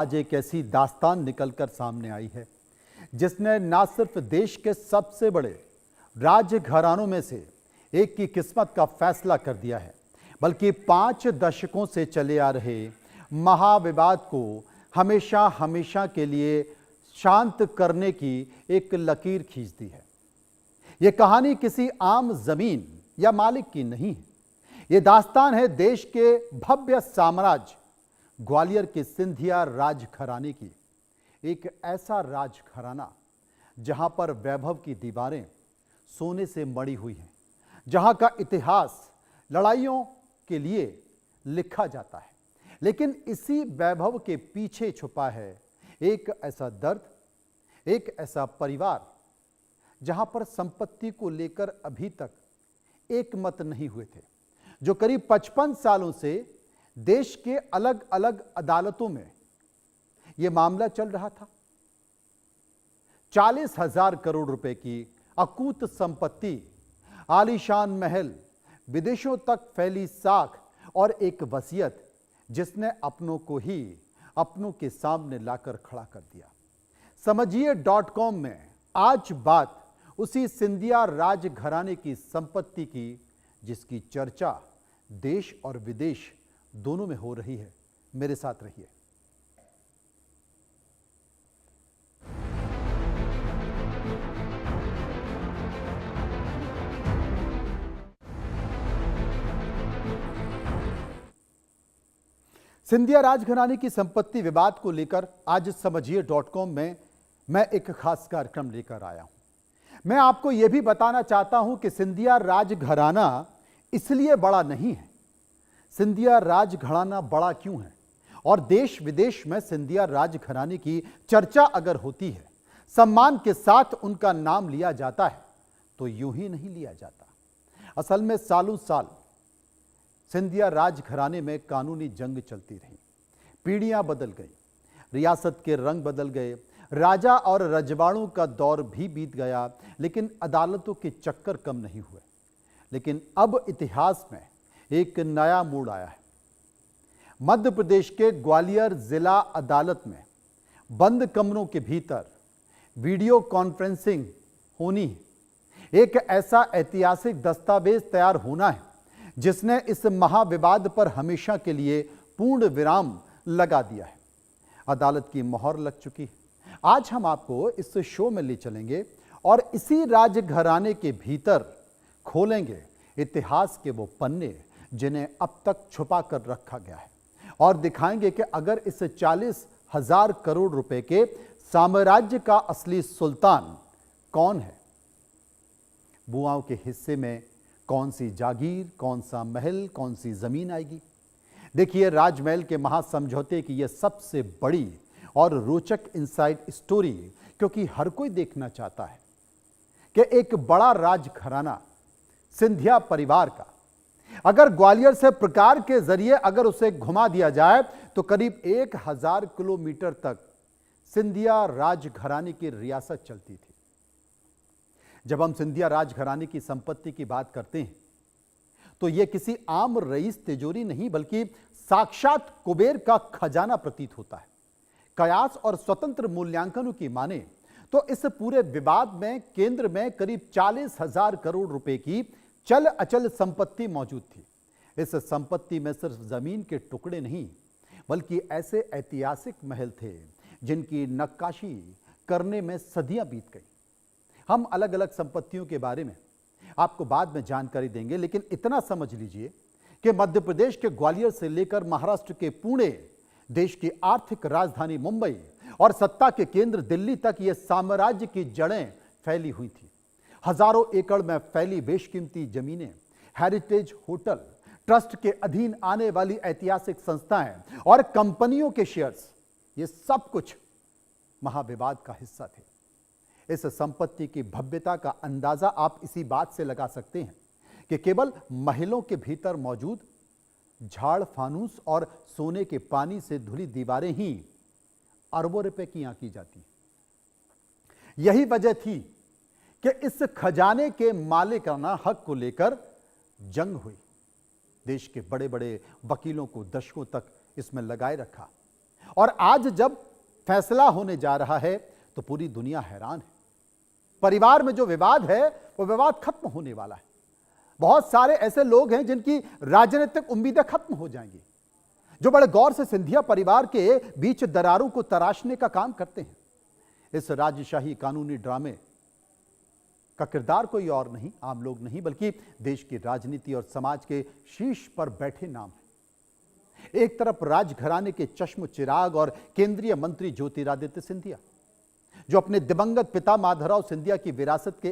आज एक ऐसी दास्तान निकलकर सामने आई है जिसने न सिर्फ देश के सबसे बड़े राजघरानों में से एक की किस्मत का फैसला कर दिया है, बल्कि 5 दशकों से चले आ रहे महाविवाद को हमेशा हमेशा के लिए शांत करने की एक लकीर खींच दी है। यह कहानी किसी आम जमीन या मालिक की नहीं है। यह दास्तान है देश के भव्य साम्राज्य ग्वालियर के सिंधिया राजघराने की। एक ऐसा राजघराना जहां पर वैभव की दीवारें सोने से मढ़ी हुई हैं, जहां का इतिहास लड़ाइयों के लिए लिखा जाता है, लेकिन इसी वैभव के पीछे छुपा है एक ऐसा दर्द, एक ऐसा परिवार जहां पर संपत्ति को लेकर अभी तक एक मत नहीं हुए थे, जो करीब 55 सालों से देश के अलग अलग अदालतों में यह मामला चल रहा था। 40,000 करोड़ रुपए की अकूत संपत्ति, आलीशान महल, विदेशों तक फैली साख और एक वसीयत जिसने अपनों को ही अपनों के सामने लाकर खड़ा कर दिया। समझिए.com में आज बात उसी सिंधिया राजघराने की संपत्ति की जिसकी चर्चा देश और विदेश दोनों में हो रही है। मेरे साथ रहिए। सिंधिया राजघराने की संपत्ति विवाद को लेकर आज समझिए.com में मैं एक खास कार्यक्रम लेकर आया हूं। मैं आपको यह भी बताना चाहता हूं कि सिंधिया राजघराना इसलिए बड़ा नहीं है। सिंधिया राजघराना बड़ा क्यों है और देश विदेश में सिंधिया राजघराने की चर्चा अगर होती है, सम्मान के साथ उनका नाम लिया जाता है, तो यूं ही नहीं लिया जाता। असल में सालों साल सिंधिया राजघराने में कानूनी जंग चलती रही, पीढ़ियां बदल गई, रियासत के रंग बदल गए, राजा और रजवाड़ों का दौर भी बीत गया, लेकिन अदालतों के चक्कर कम नहीं हुए। लेकिन अब इतिहास में एक नया मोड़ आया है। मध्य प्रदेश के ग्वालियर जिला अदालत में बंद कमरों के भीतर वीडियो कॉन्फ्रेंसिंग होनी है। एक ऐसा ऐतिहासिक दस्तावेज तैयार होना है जिसने इस महाविवाद पर हमेशा के लिए पूर्ण विराम लगा दिया है। अदालत की मोहर लग चुकी है। आज हम आपको इस शो में ले चलेंगे और इसी राजघराने के भीतर खोलेंगे इतिहास के वो पन्ने जिन्हें अब तक छुपा कर रखा गया है, और दिखाएंगे कि अगर इस 40,000 करोड़ रुपए के साम्राज्य का असली सुल्तान कौन है, बुआओं के हिस्से में कौन सी जागीर, कौन सा महल, कौन सी जमीन आएगी। देखिए, राजमहल के महासमझौते की यह सबसे बड़ी और रोचक इनसाइड स्टोरी, क्योंकि हर कोई देखना चाहता है कि एक बड़ा राजघराना सिंधिया परिवार का अगर ग्वालियर से प्रकार के जरिए अगर उसे घुमा दिया जाए तो करीब 1000 किलोमीटर तक सिंधिया राजघराने की रियासत चलती थी। जब हम सिंधिया राजघराने की संपत्ति की बात करते हैं तो यह किसी आम रईस तिजोरी नहीं, बल्कि साक्षात कुबेर का खजाना प्रतीत होता है। कयास और स्वतंत्र मूल्यांकनों की माने तो इस पूरे विवाद में केंद्र में करीब 40,000 करोड़ रुपए की चल अचल संपत्ति मौजूद थी। इस संपत्ति में सिर्फ जमीन के टुकड़े नहीं, बल्कि ऐसे ऐतिहासिक महल थे जिनकी नक्काशी करने में सदियां बीत गई। हम अलग अलग संपत्तियों के बारे में आपको बाद में जानकारी देंगे, लेकिन इतना समझ लीजिए कि मध्य प्रदेश के ग्वालियर से लेकर महाराष्ट्र के पुणे, देश की आर्थिक राजधानी मुंबई और सत्ता के केंद्र दिल्ली तक यह साम्राज्य की जड़ें फैली हुई थी। हजारों एकड़ में फैली बेशकीमती जमीनें, हेरिटेज होटल, ट्रस्ट के अधीन आने वाली ऐतिहासिक संस्थाएं और कंपनियों के शेयर्स, ये सब कुछ महाविवाद का हिस्सा थे। इस संपत्ति की भव्यता का अंदाजा आप इसी बात से लगा सकते हैं कि केवल महलों के भीतर मौजूद झाड़ फानूस और सोने के पानी से धुली दीवारें ही अरबों रुपए की आंकी जाती। यही वजह थी कि इस खजाने के मालिकाना हक को लेकर जंग हुई। देश के बड़े बड़े वकीलों को दशकों तक इसमें लगाए रखा और आज जब फैसला होने जा रहा है तो पूरी दुनिया हैरान है। परिवार में जो विवाद है वो विवाद खत्म होने वाला है। बहुत सारे ऐसे लोग हैं जिनकी राजनीतिक उम्मीदें खत्म हो जाएंगी, जो बड़े गौर से सिंधिया परिवार के बीच दरारों को तराशने का काम करते हैं। इस राजशाही कानूनी ड्रामे का किरदार कोई और नहीं, आम लोग नहीं, बल्कि देश की राजनीति और समाज के शीर्ष पर बैठे नाम है। एक तरफ राजघराने के चश्म चिराग और केंद्रीय मंत्री ज्योतिरादित्य सिंधिया, जो अपने दिवंगत पिता माधवराव सिंधिया की विरासत के